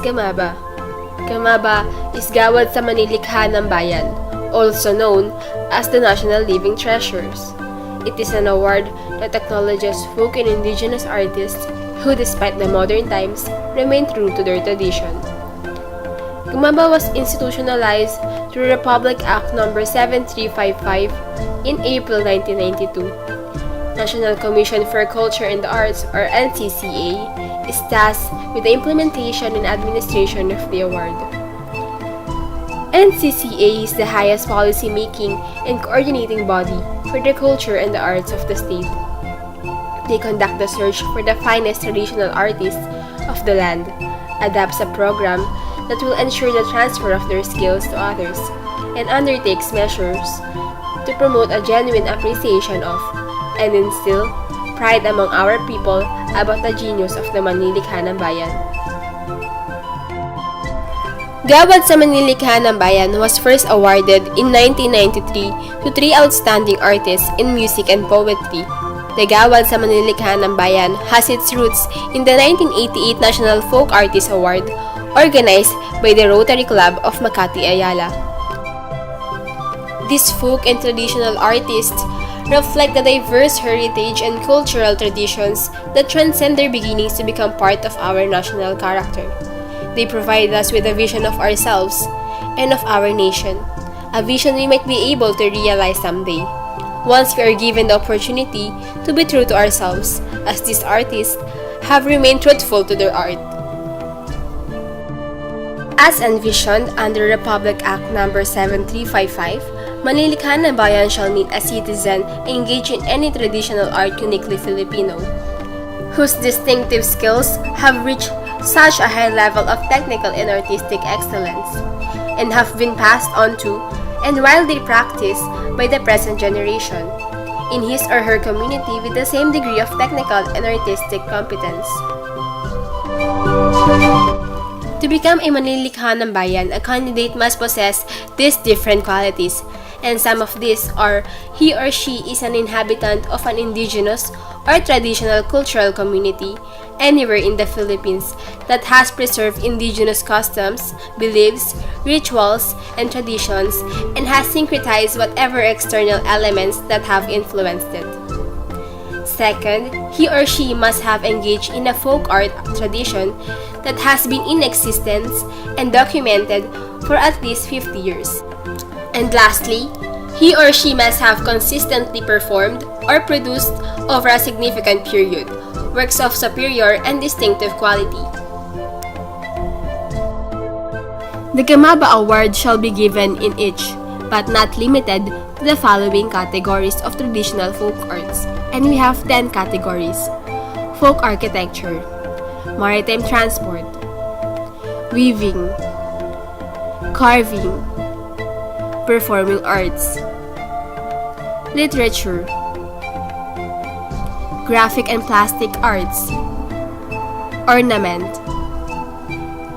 Gamaba. Gamaba is gawad sa manilikha ng bayan, also known as the National Living Treasures. It is an award that acknowledges folk and indigenous artists who, despite the modern times, remain true to their tradition. Gamaba was institutionalized through Republic Act No. 7355 in April 1992. National Commission for Culture and the Arts, or NCCA, is tasked with the implementation and administration of the award. NCCA is the highest policy-making and coordinating body for the culture and the arts of the state. They conduct the search for the finest traditional artists of the land, adapts a program that will ensure the transfer of their skills to others, and undertakes measures to promote a genuine appreciation of and instill pride among our people about the genius of the Manilikha ng Bayan. Gawad sa Manilikha ng Bayan was first awarded in 1993 to 3 outstanding artists in music and poetry. The Gawad sa Manilikha ng Bayan has its roots in the 1988 National Folk Artist Award organized by the Rotary Club of Makati, Ayala. These folk and traditional artists reflect the diverse heritage and cultural traditions that transcend their beginnings to become part of our national character. They provide us with a vision of ourselves and of our nation, a vision we might be able to realize someday, once we are given the opportunity to be true to ourselves, as these artists have remained truthful to their art. As envisioned under Republic Act No. 7355, Manilikha ng Bayan shall meet a citizen engaged in any traditional art uniquely Filipino, whose distinctive skills have reached such a high level of technical and artistic excellence, and have been passed on to and widely practiced by the present generation, in his or her community with the same degree of technical and artistic competence. To become a Manilikha ng Bayan, a candidate must possess these different qualities, and some of these are: he or she is an inhabitant of an indigenous or traditional cultural community anywhere in the Philippines that has preserved indigenous customs, beliefs, rituals, and traditions, and has syncretized whatever external elements that have influenced it. Second, he or she must have engaged in a folk art tradition that has been in existence and documented for at least 50 years. And lastly, he or she must have consistently performed or produced over a significant period works of superior and distinctive quality. The Gamaba Award shall be given in each, but not limited to the following categories of traditional folk arts, and we have 10 categories: folk architecture, maritime transport, weaving, carving, performing arts, literature, graphic and plastic arts, ornament,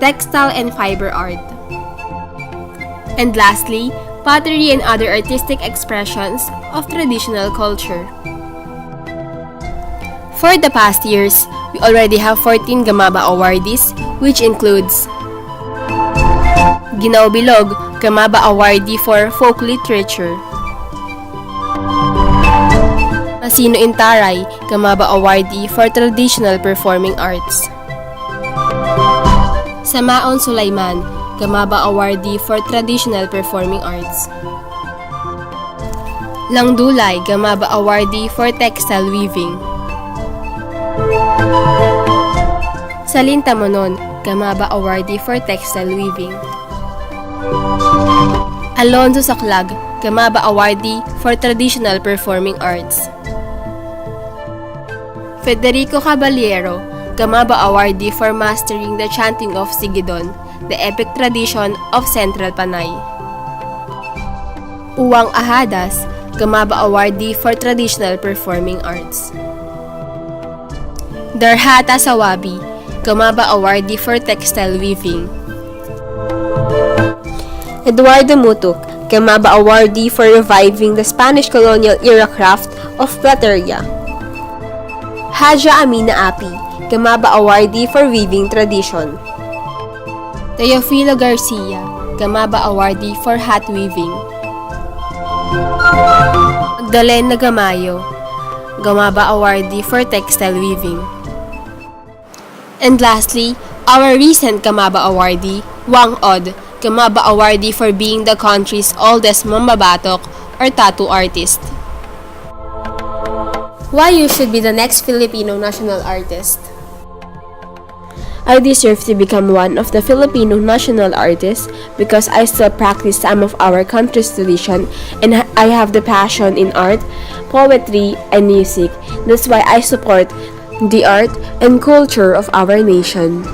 textile and fiber art, and lastly, pottery and other artistic expressions of traditional culture. For the past years, we already have 14 Gamaba awardees, which includes Ginao Bilog, Gamaba Awardee for Folk Literature; Masino Intaray, Gamaba Awardee for Traditional Performing Arts; Samaon Sulaiman, Gamaba Awardee for Traditional Performing Arts; Langdulay, Gamaba Awardee for Textile Weaving; Salinta Monon, Gamaba Awardee for Textile Weaving; Alonzo Saclag, Gamaba Awardee for Traditional Performing Arts; Federico Caballero, Gamaba Awardee for Mastering the Chanting of Sigidon, the epic tradition of Central Panay; Uwang Ahadas, Gamaba Awardee for Traditional Performing Arts; Darhata Sawabi, Gamaba Awardee for Textile Weaving; Eduardo Mutuk, Gamaba Awardee for reviving the Spanish colonial era craft of plateria; Haja Amina Api, Gamaba Awardee for weaving tradition; Teofilo Garcia, Gamaba Awardee for Hat Weaving. Magdalena Gamayo, Gamaba Awardee for Textile Weaving. And lastly, our recent Gamaba Awardee, Wang Od, Gamaba Awardee for being the country's oldest mambabatok or tattoo artist. Why you should be the next Filipino national artist? I deserve to become one of the Filipino national artists because I still practice some of our country's tradition and I have the passion in art, poetry, and music. That's why I support the art and culture of our nation.